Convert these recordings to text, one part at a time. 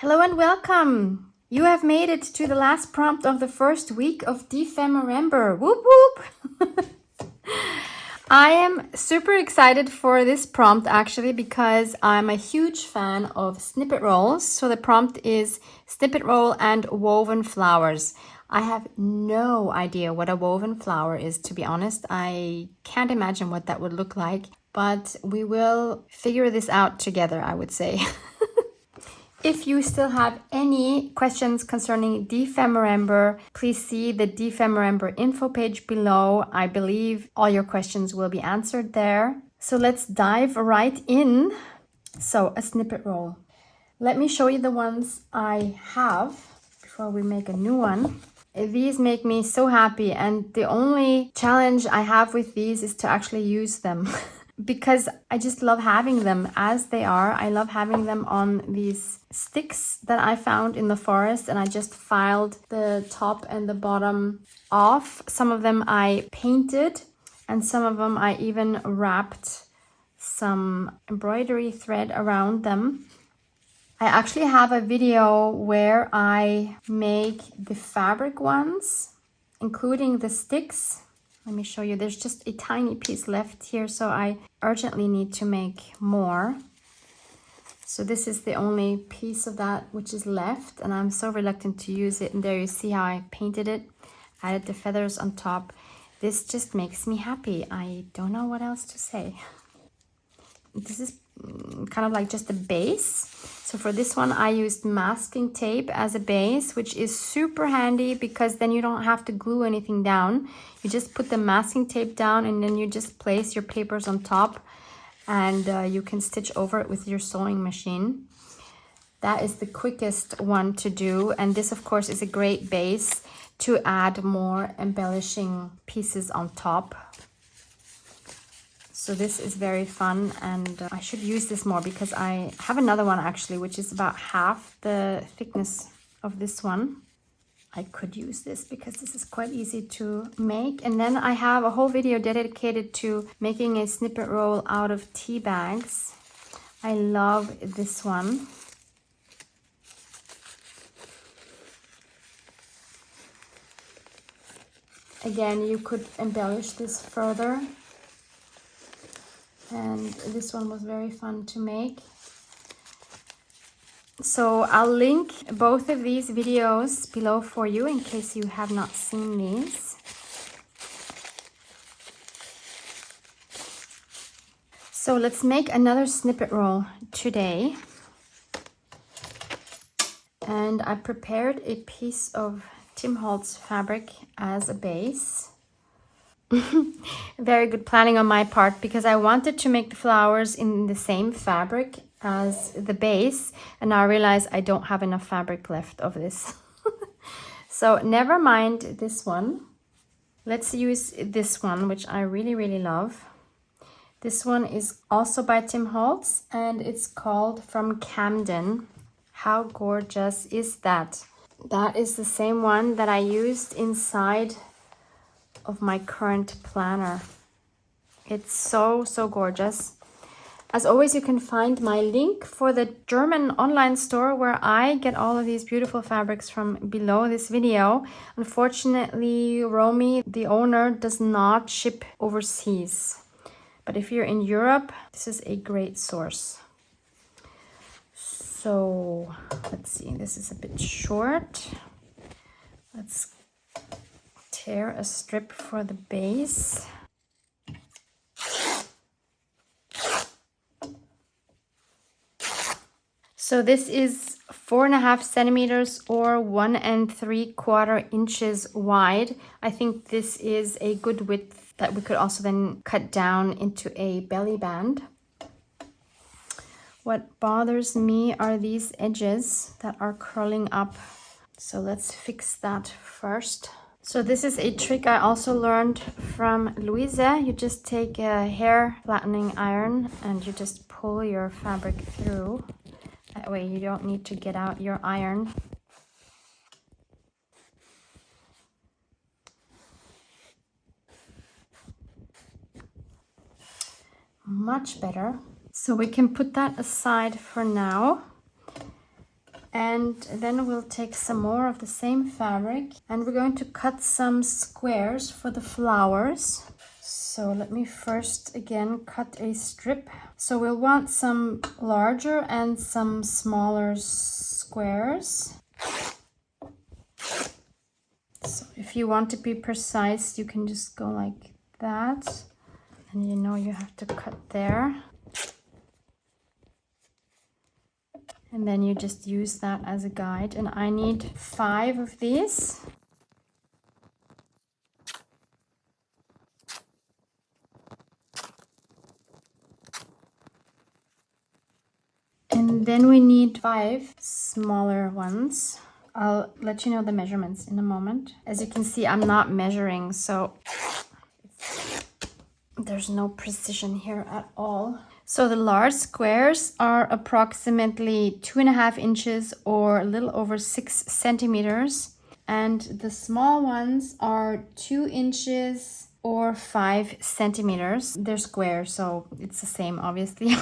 Hello and welcome! You have made it to the last prompt of the first week of Dephemerember. Whoop whoop! I am super excited for this prompt actually because I'm a huge fan of snippet rolls. So the prompt is snippet roll and woven flowers. I have no idea what a woven flower is, to be honest. I can't imagine what that would look like, but we will figure this out together, I would say. If you still have any questions concerning Dephemerember, please see the Dephemerember info page below. I believe all your questions will be answered there. So let's dive right in. So a snippet roll. Let me show you the ones I have before we make a new one. These make me so happy, and the only challenge I have with these is to actually use them. Because I just love having them as they are. I love having them on these sticks that I found in the forest, and I just filed the top and the bottom off. Some of them I painted, and some of them I even wrapped some embroidery thread around them. I actually have a video where I make the fabric ones, including the sticks. Let me show you. There's just a tiny piece left here, so I urgently need to make more. So this is the only piece of that which is left, and I'm so reluctant to use it. And there you see how I painted it, added the feathers on top. This just makes me happy. I don't know what else to say. This is kind of like just a base. So for this one, I used masking tape as a base, which is super handy because then you don't have to glue anything down. You just put the masking tape down and then you just place your papers on top, and you can stitch over it with your sewing machine. That is the quickest one to do. And this, of course, is a great base to add more embellishing pieces on top. So this is very fun, and I should use this more because I have another one actually, which is about half the thickness of this one. I could use this because this is quite easy to make. And then I have a whole video dedicated to making a snippet roll out of tea bags. I love this one. Again, you could embellish this further. And this one was very fun to make. So I'll link both of these videos below for you in case you have not seen these. So let's make another snippet roll today. And I prepared a piece of Tim Holtz fabric as a base. Very good planning on my part because I wanted to make the flowers in the same fabric as the base, and now I realize I don't have enough fabric left of this. So never mind this one. Let's use this one, which I really love. This one is also by Tim Holtz, and it's called From Camden. How gorgeous is that? That is the same one that I used inside of my current planner. It's so gorgeous. As always, you can find my link for the German online store where I get all of these beautiful fabrics from below this video. Unfortunately, Romy, the owner, does not ship overseas. But if you're in Europe, this is a great source. So let's see, this is a bit short. Let's tear a strip for the base. So this is 4.5 centimeters or 1 3/4 inches wide. I think this is a good width that we could also then cut down into a belly band. What bothers me are these edges that are curling up. So let's fix that first. So this is a trick I also learned from Luise. You just take a hair flattening iron and you just pull your fabric through. That way you don't need to get out your iron. Much better. So we can put that aside for now. And then we'll take some more of the same fabric and we're going to cut some squares for the flowers. So let me first again cut a strip. So we'll want some larger and some smaller squares. So if you want to be precise, you can just go like that. And you know you have to cut there. And then you just use that as a guide. And I need 5 of these. And then we need 5 smaller ones. I'll let you know the measurements in a moment. As you can see, I'm not measuring, so there's no precision here at all. So the large squares are approximately 2.5 inches or a little over 6 centimeters. And the small ones are 2 inches or 5 centimeters. They're square, so it's the same, obviously,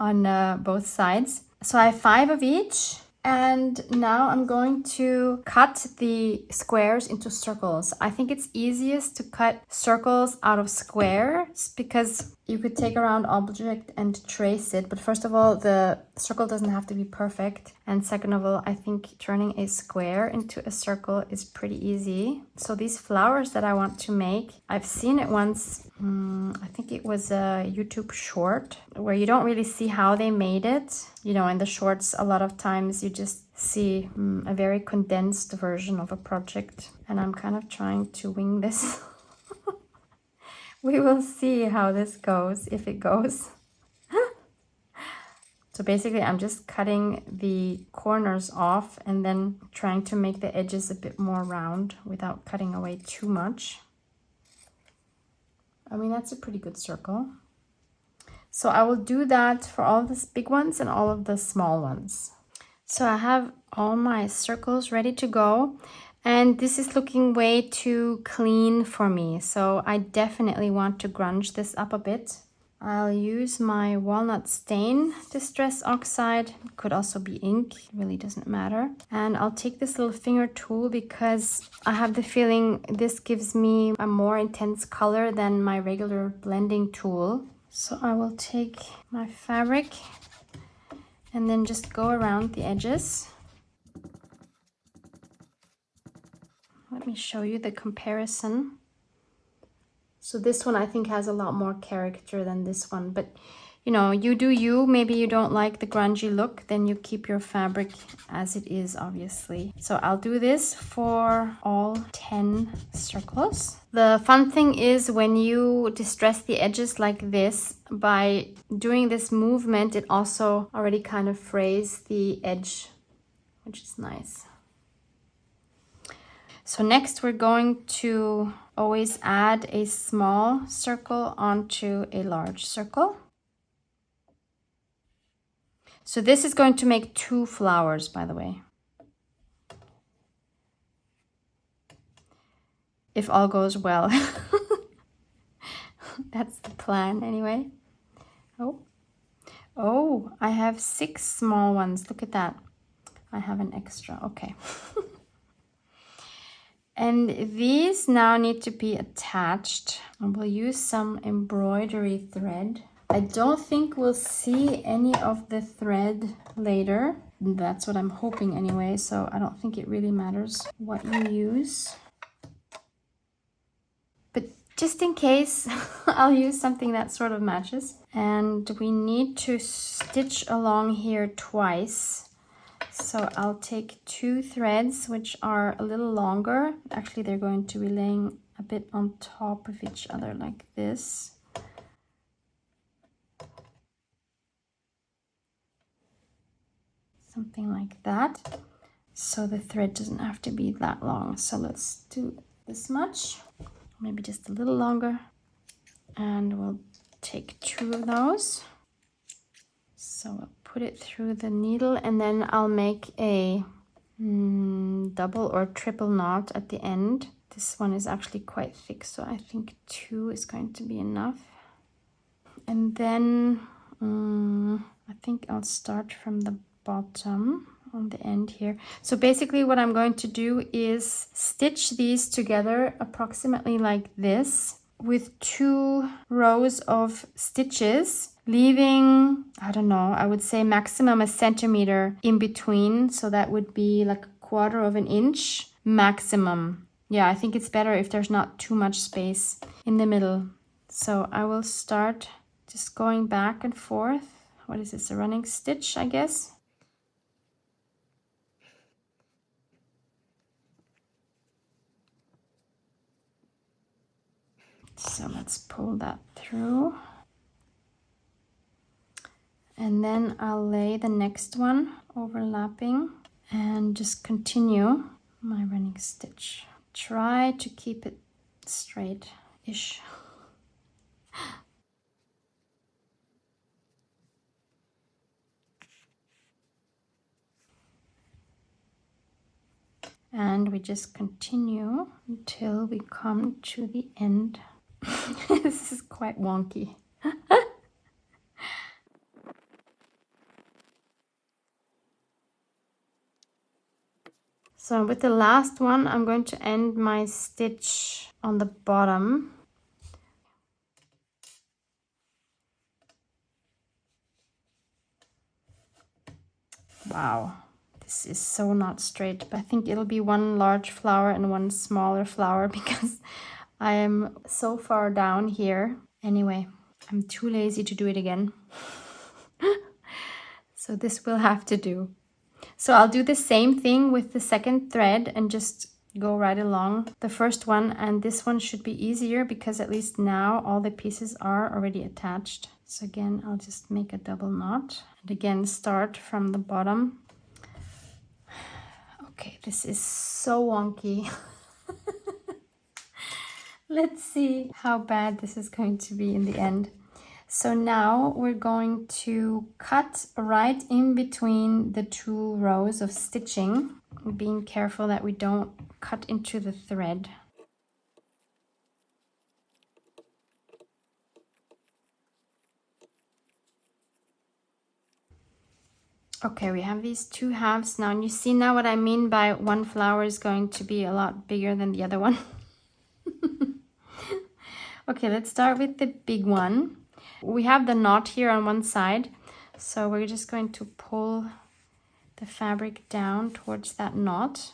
on both sides. So I have 5 of each. And now I'm going to cut the squares into circles. I think it's easiest to cut circles out of squares because you could take a round object and trace it. But first of all, the circle doesn't have to be perfect. And second of all, I think turning a square into a circle is pretty easy. So these flowers that I want to make, I've seen it once. I think it was a YouTube short where you don't really see how they made it. You know, in the shorts, a lot of times you just see a very condensed version of a project. And I'm kind of trying to wing this. We will see how this goes, if it goes. So basically, I'm just cutting the corners off and then trying to make the edges a bit more round without cutting away too much. I mean, that's a pretty good circle. So I will do that for all of the big ones and all of the small ones. So I have all my circles ready to go. And this is looking way too clean for me. So I definitely want to grunge this up a bit. I'll use my walnut stain distress oxide. It could also be ink, it really doesn't matter. And I'll take this little finger tool because I have the feeling this gives me a more intense color than my regular blending tool. So I will take my fabric and then just go around the edges. Let me show you the comparison. So this one I think has a lot more character than this one, but you know, you do you. Maybe you don't like the grungy look, then you keep your fabric as it is, obviously. So I'll do this for all 10 circles. The fun thing is when you distress the edges like this, by doing this movement, it also already kind of frays the edge, which is nice. So next we're going to always add a small circle onto a large circle. So this is going to make 2 flowers, by the way. If all goes well. That's the plan anyway. Oh, I have 6 small ones. Look at that. I have an extra. Okay. And these now need to be attached. And we'll use some embroidery thread. I don't think we'll see any of the thread later. That's what I'm hoping anyway, so I don't think it really matters what you use. But just in case, I'll use something that sort of matches. And we need to stitch along here twice. So I'll take 2 threads, which are a little longer. Actually, they're going to be laying a bit on top of each other like this. Something like that. So the thread doesn't have to be that long. So let's do this much, maybe just a little longer. And we'll take 2 of those. So I'll put it through the needle and then I'll make a double or triple knot at the end. This one is actually quite thick, so I think 2 is going to be enough. And then I think I'll start from the bottom on the end here. So basically what I'm going to do is stitch these together approximately like this with 2 rows of stitches, leaving, I don't know, I would say maximum a centimeter in between. So that would be like 1/4 of an inch maximum. Yeah, I think it's better if there's not too much space in the middle. So I will start just going back and forth. What is this, a running stitch, I guess? So let's pull that through. And then I'll lay the next one overlapping and just continue my running stitch. Try to keep it straight-ish. And we just continue until we come to the end. This is quite wonky. So with the last one, I'm going to end my stitch on the bottom. Wow, this is so not straight, but I think it'll be 1 large flower and 1 smaller flower because I am so far down here. Anyway, I'm too lazy to do it again. So this will have to do. So I'll do the same thing with the second thread and just go right along the first one. And this one should be easier because at least now all the pieces are already attached. So again, I'll just make a double knot and again start from the bottom. Okay, this is so wonky. Let's see how bad this is going to be in the end. So now we're going to cut right in between the 2 rows of stitching, being careful that we don't cut into the thread. Okay, we have these 2 halves now, and you see now what I mean by 1 flower is going to be a lot bigger than the other one. Okay, let's start with the big one. We have the knot here on one side, so we're just going to pull the fabric down towards that knot,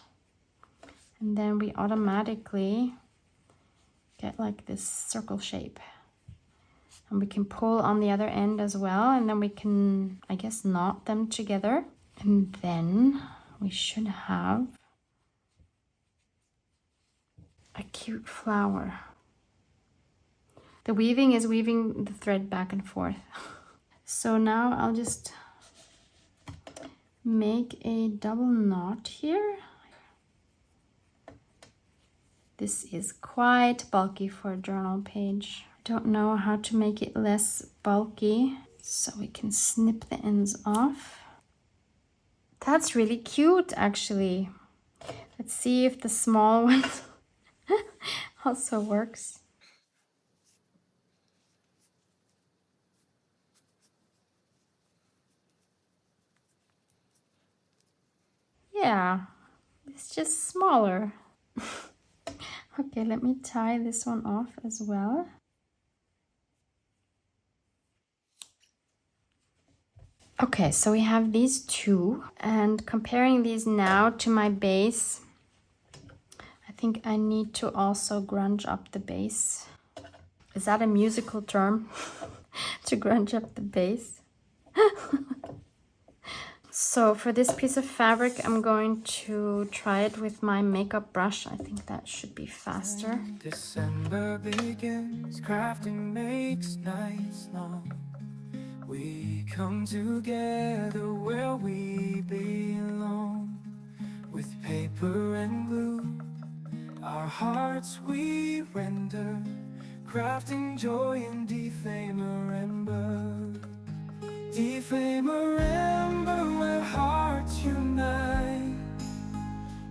and then we automatically get like this circle shape. And we can pull on the other end as well, and then we can, I guess, knot them together. And then we should have a cute flower. The weaving is weaving the thread back and forth. So now I'll just make a double knot here. This is quite bulky for a journal page. Don't know how to make it less bulky, so we can snip the ends off. That's really cute, actually. Let's see if the small one also works. Yeah, it's just smaller. Okay, let me tie this one off as well. Okay, so we have these 2, and comparing these now to my base, I think I need to also grunge up the base. Is that a musical term? To grunge up the base? So for this piece of fabric, I'm going to try it with my makeup brush. I think that should be faster. December begins, crafting makes nights long. We come together where we belong. With paper and glue, our hearts we render, crafting joy in Dephemerember. Dephemerember, where hearts unite.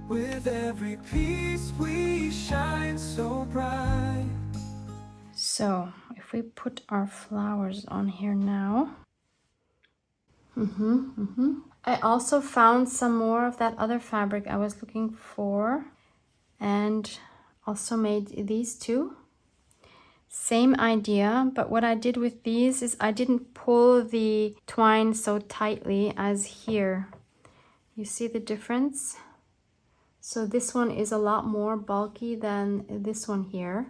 With every piece we shine so bright. So if we put our flowers on here now. I also found some more of that other fabric I was looking for and also made these two. Same idea, but what I did with these is I didn't pull the twine so tightly as here. You see the difference? So this one is a lot more bulky than this one here.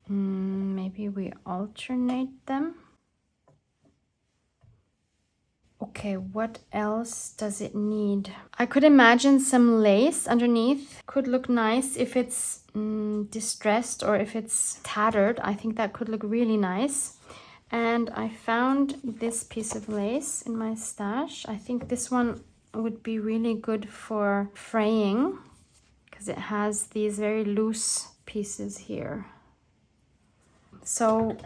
Maybe we alternate them. Okay, what else does it need? I could imagine some lace underneath. Could look nice if it's distressed or if it's tattered. I think that could look really nice. And I found this piece of lace in my stash. I think this one would be really good for fraying because it has these very loose pieces here. So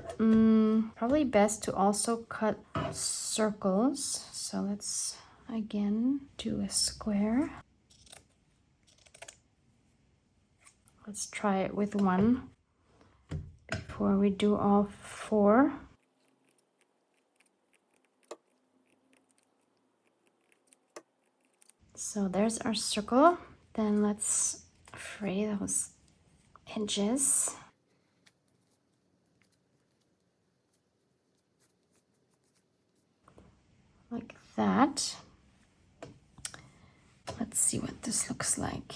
probably best to also cut circles. So let's again do a square. Let's try it with one before we do all four. So there's our circle. Then let's fray those edges. Like that. Let's see what this looks like.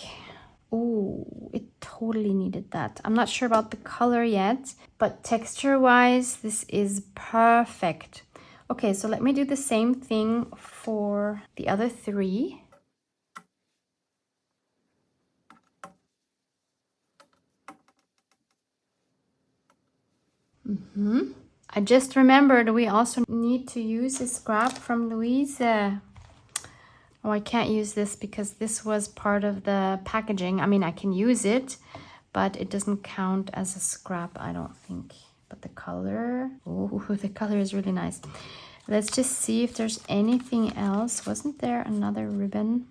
Oh, it totally needed that. I'm not sure about the color yet, but texture-wise, this is perfect. Okay, so let me do the same thing for the other three. I just remembered we also need to use a scrap from Luise. Oh, I can't use this because this was part of the packaging. I mean, I can use it, but it doesn't count as a scrap, I don't think. But the color, oh, the color is really nice. Let's just see if there's anything else. Wasn't there another ribbon?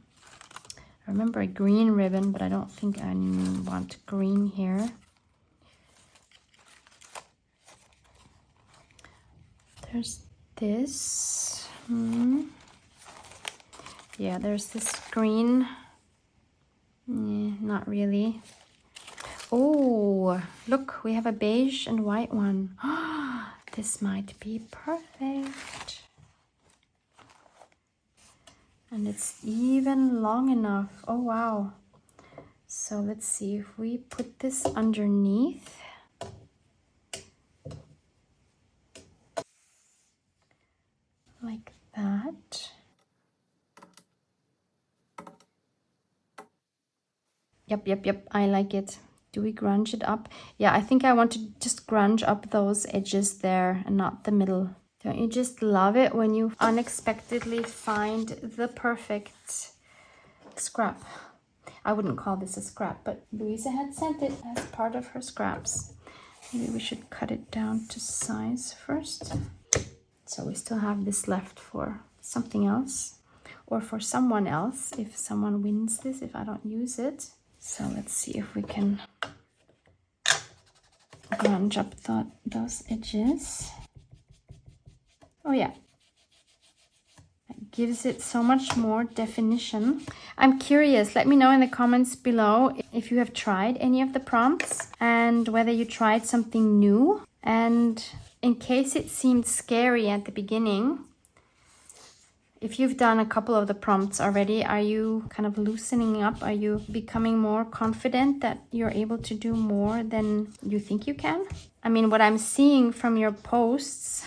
I remember a green ribbon, but I don't think I want green here. There's this. Yeah, there's this green. Not really. Oh, look, we have a beige and white one. This might be perfect. And it's even long enough. Oh, wow. So let's see if we put this underneath. Like that. Yep, I like it. Do we grunge it up? Yeah, I think I want to just grunge up those edges there and not the middle. Don't you just love it when you unexpectedly find the perfect scrap? I wouldn't call this a scrap, but Luise had sent it as part of her scraps. Maybe we should cut it down to size first. So we still have this left for something else or for someone else if someone wins this, if I don't use it. So let's see if we can grunge up those edges. Oh yeah, that gives it so much more definition. I'm curious, let me know in the comments below if you have tried any of the prompts and whether you tried something new. And in case it seemed scary at the beginning, if you've done a couple of the prompts already, are you kind of loosening up? Are you becoming more confident that you're able to do more than you think you can? I mean, what I'm seeing from your posts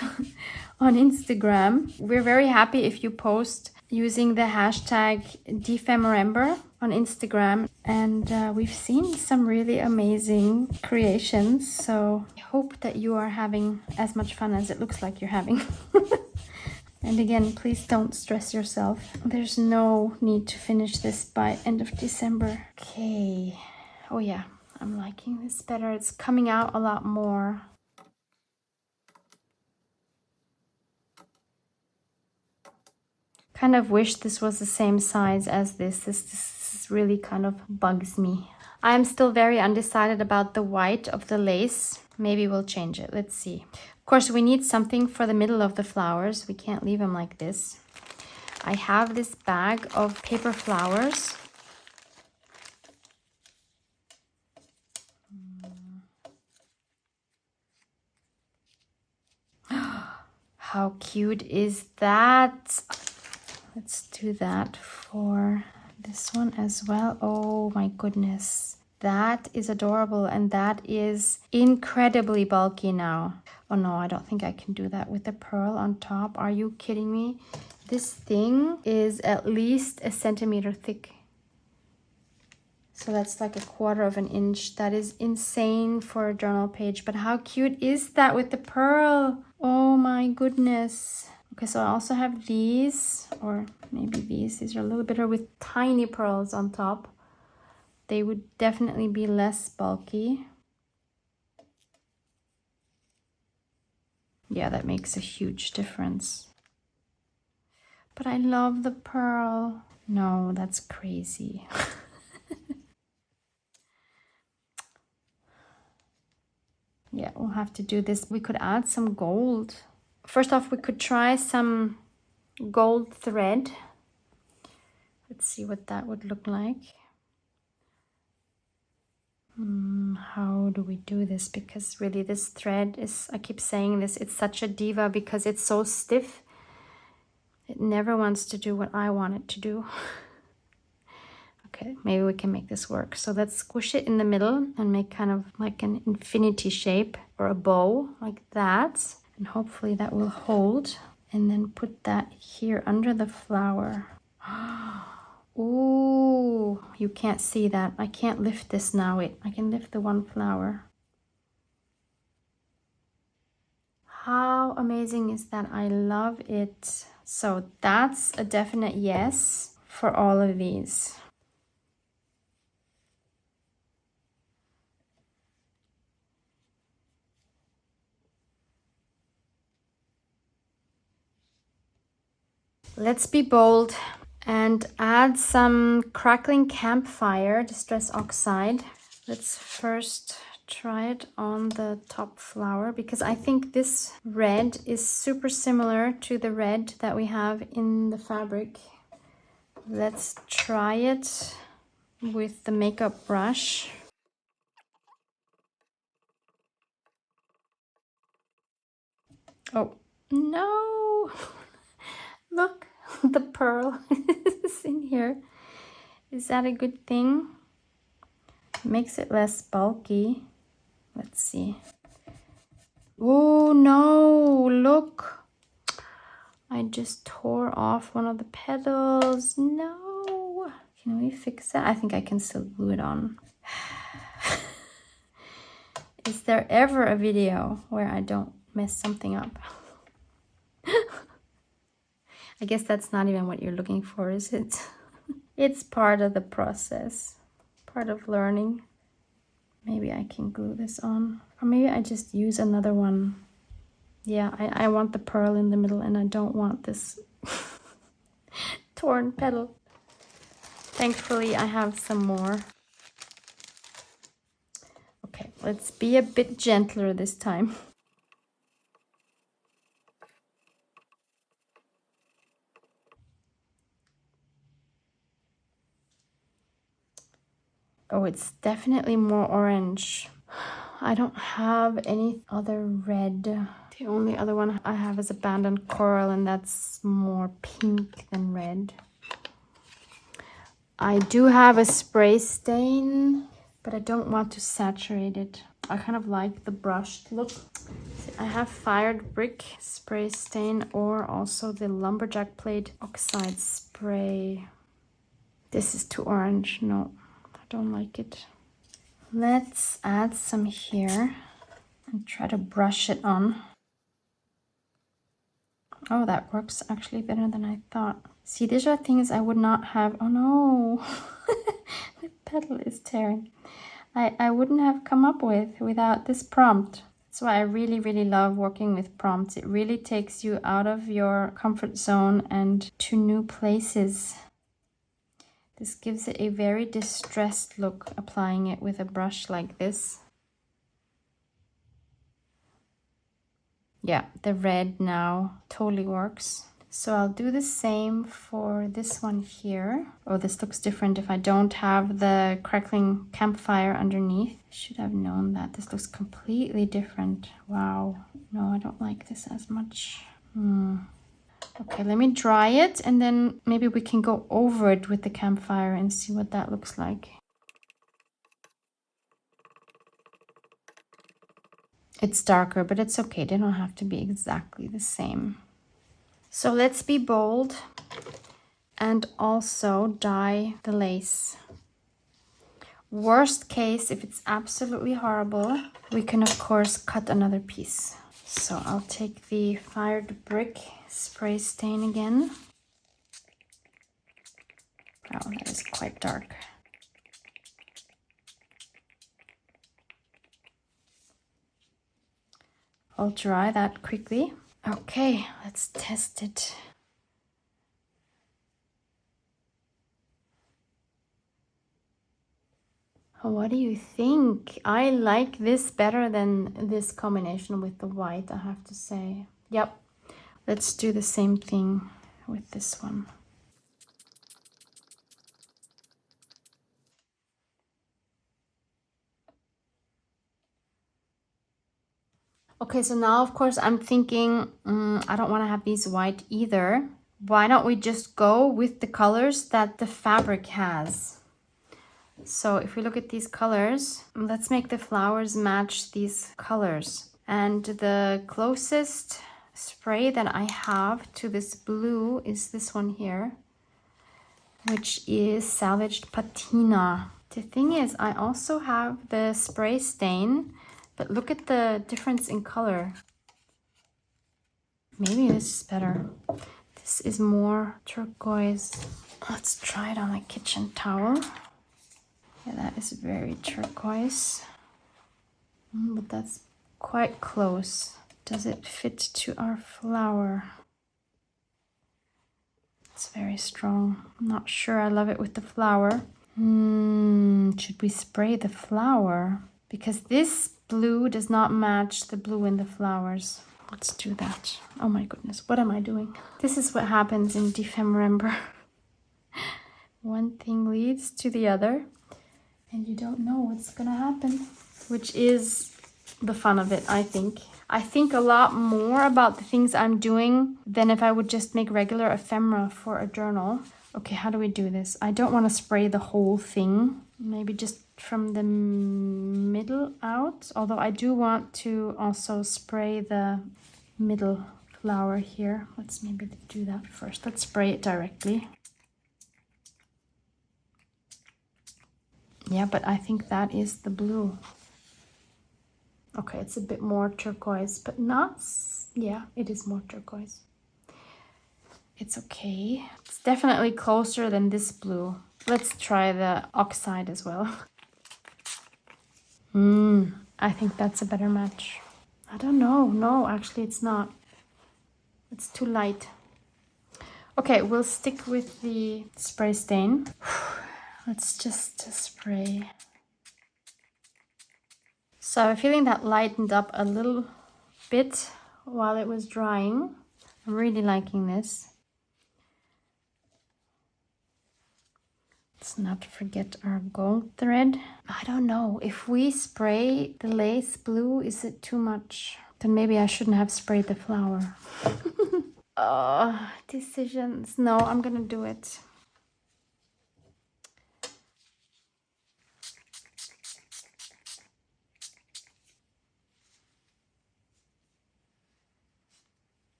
on Instagram, we're very happy if you post using the hashtag Dephemerember on Instagram. And we've seen some really amazing creations. So I hope that you are having as much fun as it looks like you're having. And again, please don't stress yourself. There's no need to finish this by end of December. Okay. Oh yeah, I'm liking this better. It's coming out a lot more. Kind of wish this was the same size as this. This really kind of bugs me. I'm still very undecided about the white of the lace. Maybe we'll change it. Let's see. Of course, we need something for the middle of the flowers. We can't leave them like this. I have this bag of paper flowers. How cute is that? Let's do that for this one as well. Oh my goodness. That is adorable, and that is incredibly bulky now. Oh no, I don't think I can do that with the pearl on top. Are you kidding me? This thing is at least a centimeter thick. So that's like 1/4 of an inch. That is insane for a journal page. But how cute is that with the pearl? Oh my goodness. Okay, so I also have these, or maybe these. These are a little bitter with tiny pearls on top. They would definitely be less bulky. Yeah, that makes a huge difference. But I love the pearl. No, that's crazy. Yeah, we'll have to do this. We could add some gold. First off, we could try some gold thread. Let's see what that would look like. How do we do this? Because really this thread is, I keep saying this, it's such a diva because it's so stiff. It never wants to do what I want it to do. Okay, maybe we can make this work. So let's squish it in the middle and make kind of like an infinity shape or a bow like that. And hopefully that will hold. And then put that here under the flower. Ooh, you can't see that. I can't lift this now. Wait, I can lift the one flower. How amazing is that? I love it. So that's a definite yes for all of these. Let's be bold and add some crackling campfire distress oxide. Let's first try it on the top flower because I think this red is super similar to the red that we have in the fabric. Let's try it with the makeup brush. Oh, no! Look, the pearl is in here. Is that a good thing? Makes it less bulky. Let's see. Oh no, look. I just tore off one of the petals. No. Can we fix that? I think I can still glue it on. Is there ever a video where I don't mess something up? I guess that's not even what you're looking for, is it? It's part of the process, part of learning. Maybe I can glue this on. Or maybe I just use another one. Yeah, I want the pearl in the middle and I don't want this torn petal. Thankfully, I have some more. Okay, let's be a bit gentler this time. Oh, it's definitely more orange. I don't have any other red. The only other one I have is abandoned coral, and that's more pink than red. I do have a spray stain, but I don't want to saturate it. I kind of like the brushed look. I have fired brick spray stain or also the lumberjack plate oxide spray. This is too orange. No, I don't like it. Let's add some here and try to brush it on. Oh, that works actually better than I thought. See, these are things I would not have. Oh no, the petal is tearing. I wouldn't have come up with without this prompt. That's why I really, really love working with prompts. It really takes you out of your comfort zone and to new places. This gives it a very distressed look, applying it with a brush like this. Yeah, the red now totally works. So I'll do the same for this one here. Oh, this looks different if I don't have the crackling campfire underneath. I should have known that. This looks completely different. Wow. No, I don't like this as much. Okay, let me dry it and then maybe we can go over it with the campfire and see what that looks like. It's darker, but it's okay. They don't have to be exactly the same. So let's be bold and also dye the lace. Worst case, if it's absolutely horrible, we can of course cut another piece. So I'll take the fired brick spray stain again. Oh, that is quite dark. I'll dry that quickly. Okay, let's test it. What do you think? I like this better than this combination with the white, I have to say. Yep, let's do the same thing with this one. Okay, so now of course I'm thinking, I don't want to have these white either. Why don't we just go with the colors that the fabric has? So if we look at these colors, let's make the flowers match these colors. And the closest spray that I have to this blue is this one here, which is Salvaged Patina. The thing is, I also have the spray stain, but look at the difference in color. Maybe this is better. This is more turquoise. Let's try it on a kitchen towel. Yeah, that is very turquoise. But that's quite close. Does it fit to our flower? It's very strong. I'm not sure I love it with the flower. Should we spray the flower? Because this blue does not match the blue in the flowers. Let's do that. Oh my goodness, what am I doing? This is what happens in Dephemerember. One thing leads to the other, and you don't know what's gonna happen, which is the fun of it, I think. I think a lot more about the things I'm doing than if I would just make regular ephemera for a journal. Okay, how do we do this? I don't want to spray the whole thing. Maybe just from the middle out. Although I do want to also spray the middle flower here. Let's maybe do that first. Let's spray it directly. Yeah, but I think that is the blue. Okay, it's a bit more turquoise, but not... Yeah, it is more turquoise. It's okay. It's definitely closer than this blue. Let's try the oxide as well. I think that's a better match. I don't know. No, actually it's not. It's too light. Okay, we'll stick with the spray stain. Let's just spray. So I have a feeling that lightened up a little bit while it was drying. I'm really liking this. Let's not forget our gold thread. I don't know, if we spray the lace blue, is it too much? Then maybe I shouldn't have sprayed the flower. Decisions. No, I'm gonna do it.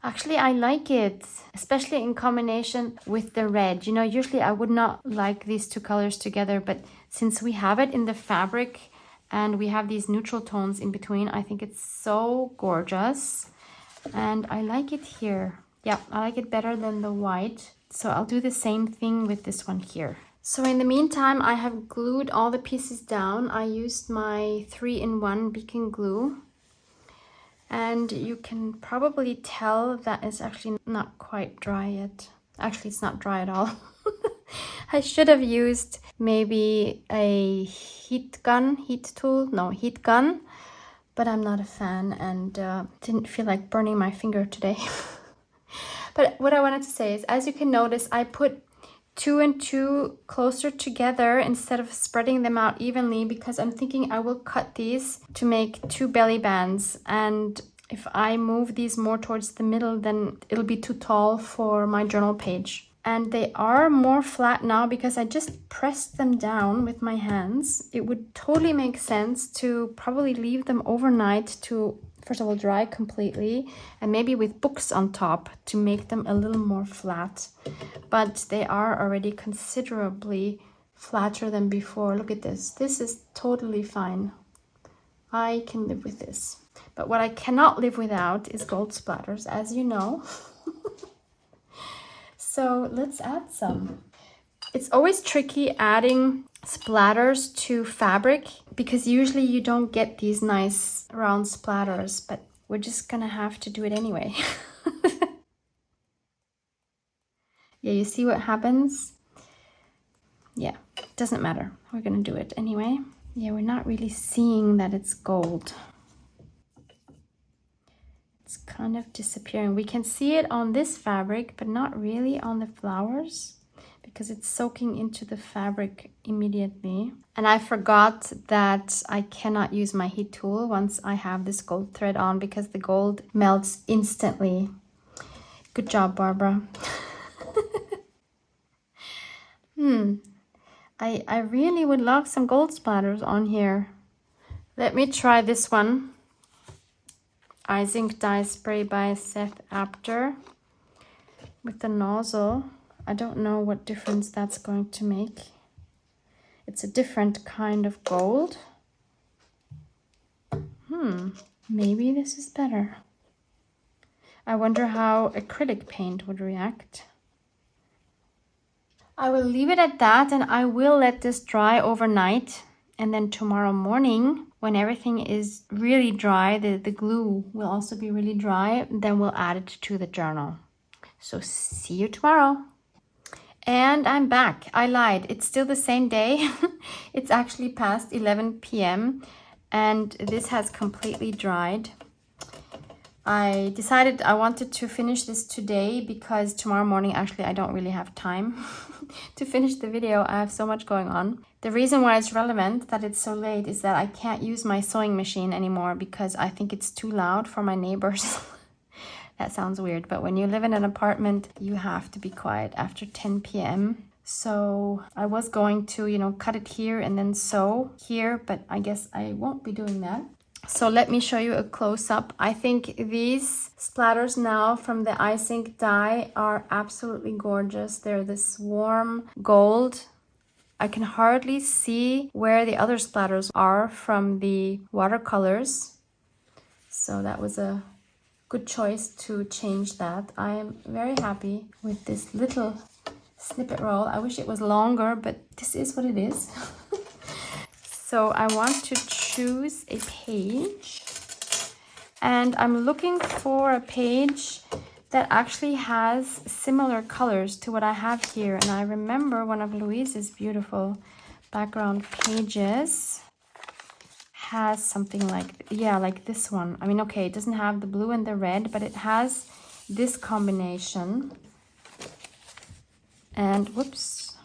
Actually, I like it, especially in combination with the red. You know, usually I would not like these two colors together, but since we have it in the fabric and we have these neutral tones in between, I think it's so gorgeous. And I like it here. Yeah, I like it better than the white. So I'll do the same thing with this one here. So in the meantime, I have glued all the pieces down. I used my 3-in-1 beacon glue. And you can probably tell that it's actually not quite dry yet. Actually, it's not dry at all. I should have used maybe a heat gun, but I'm not a fan and didn't feel like burning my finger today. But what I wanted to say is, as you can notice, I put 2 and 2 closer together instead of spreading them out evenly, because I'm thinking I will cut these to make 2 belly bands, and if I move these more towards the middle, then it'll be too tall for my journal page. And they are more flat now because I just pressed them down with my hands. It would totally make sense to probably leave them overnight to, first of all, dry completely, and maybe with books on top to make them a little more flat. But they are already considerably flatter than before. Look at this. This is totally fine. I can live with this. But what I cannot live without is gold splatters, as you know. So let's add some. It's always tricky adding splatters to fabric because usually you don't get these nice round splatters, but we're just gonna have to do it anyway. Yeah, you see what happens? Yeah, doesn't matter. We're gonna do it anyway. Yeah, we're not really seeing that it's gold. It's kind of disappearing. We can see it on this fabric, but not really on the flowers because it's soaking into the fabric immediately. And I forgot that I cannot use my heat tool once I have this gold thread on because the gold melts instantly. Good job, Barbara. I really would love some gold splatters on here. Let me try this one. Ice Ink Dye Spray by Seth Apter with the nozzle. I don't know what difference that's going to make. It's a different kind of gold. Maybe this is better. I wonder how acrylic paint would react. I will leave it at that, and I will let this dry overnight, and then tomorrow morning when everything is really dry, the glue will also be really dry, then we'll add it to the journal. So see you tomorrow. And I'm back. I lied. It's still the same day. It's actually past 11 p.m. and this has completely dried. I decided I wanted to finish this today because tomorrow morning, actually, I don't really have time to finish the video. I have so much going on. The reason why it's relevant that it's so late is that I can't use my sewing machine anymore because I think it's too loud for my neighbors. That sounds weird, but when you live in an apartment, you have to be quiet after 10 p.m. So I was going to, cut it here and then sew here, but I guess I won't be doing that. So let me show you a close-up. I think these splatters now from the Ice Ink dye are absolutely gorgeous. They're this warm gold. I can hardly see where the other splatters are from the watercolors. So that was a good choice to change that. I am very happy with this little snippet roll. I wish it was longer, but this is what it is. So I want to choose a page, and I'm looking for a page that actually has similar colors to what I have here. And I remember one of Luise's beautiful background pages has something like, like this one. I mean, okay, it doesn't have the blue and the red, but it has this combination. And whoops,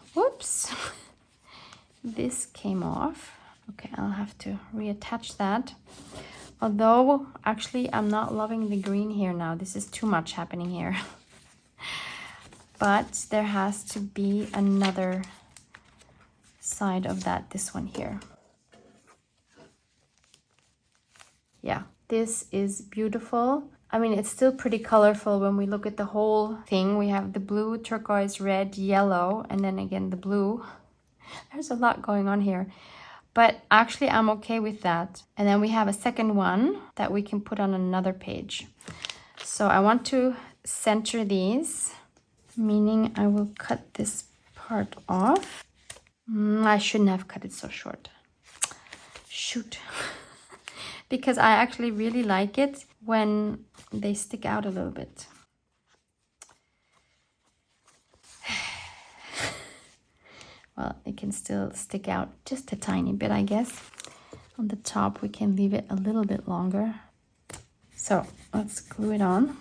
this came off. Okay, I'll have to reattach that. Although, actually, I'm not loving the green here now. This is too much happening here. But there has to be another side of that, this one here. Yeah, this is beautiful. I mean, it's still pretty colorful when we look at the whole thing. We have the blue, turquoise, red, yellow, and then again the blue. There's a lot going on here. But actually, I'm okay with that. And then we have a second one that we can put on another page. So I want to center these, meaning I will cut this part off. I shouldn't have cut it so short. Shoot. Because I actually really like it when they stick out a little bit. Well, it can still stick out just a tiny bit, I guess. On the top, we can leave it a little bit longer. So let's glue it on.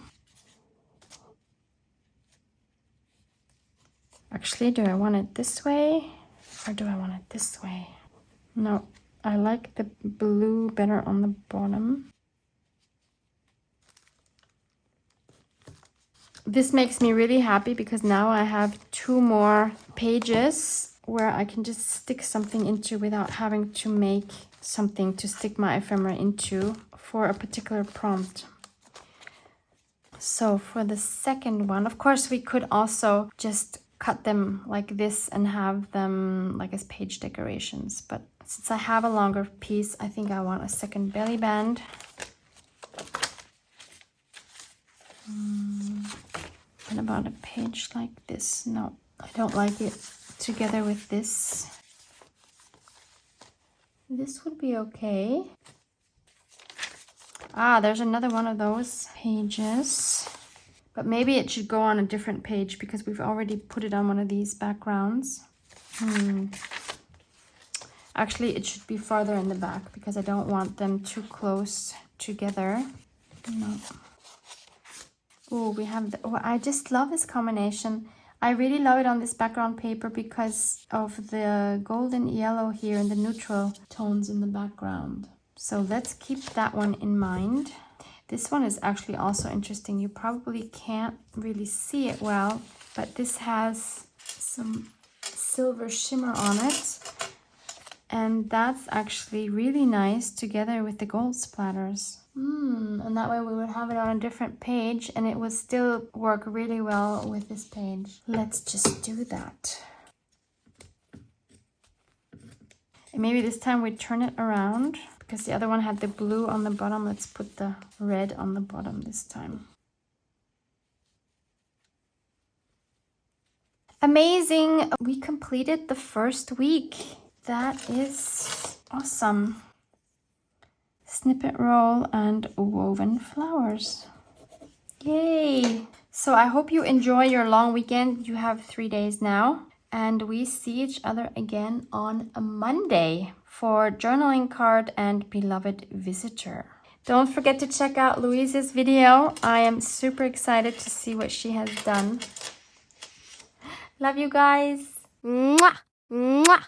Actually, do I want it this way or do I want it this way? No, I like the blue better on the bottom. This makes me really happy because now I have 2 more pages where I can just stick something into without having to make something to stick my ephemera into for a particular prompt. So for the second one, of course, we could also just cut them like this and have them like as page decorations. But since I have a longer piece, I think I want a second belly band. What about a page like this? No, I don't like it together with this. This would be okay. Ah, there's another one of those pages. But maybe it should go on a different page because we've already put it on one of these backgrounds. Actually, it should be farther in the back because I don't want them too close together. No. Oh, we have the, oh, I just love this combination. I really love it on this background paper because of the golden yellow here and the neutral tones in the background. So let's keep that one in mind. This one is actually also interesting. You probably can't really see it well, but this has some silver shimmer on it. And that's actually really nice together with the gold splatters. And that way we would have it on a different page and it would still work really well with this page. Let's just do that. And maybe this time we turn it around because the other one had the blue on the bottom. Let's put the red on the bottom this time. Amazing! We completed the first week. That is awesome. Snippet roll and woven flowers. Yay! So I hope you enjoy your long weekend. You have 3 days now. And we see each other again on a Monday for journaling card and beloved visitor. Don't forget to check out Luise's video. I am super excited to see what she has done. Love you guys. Mwah! Mwah!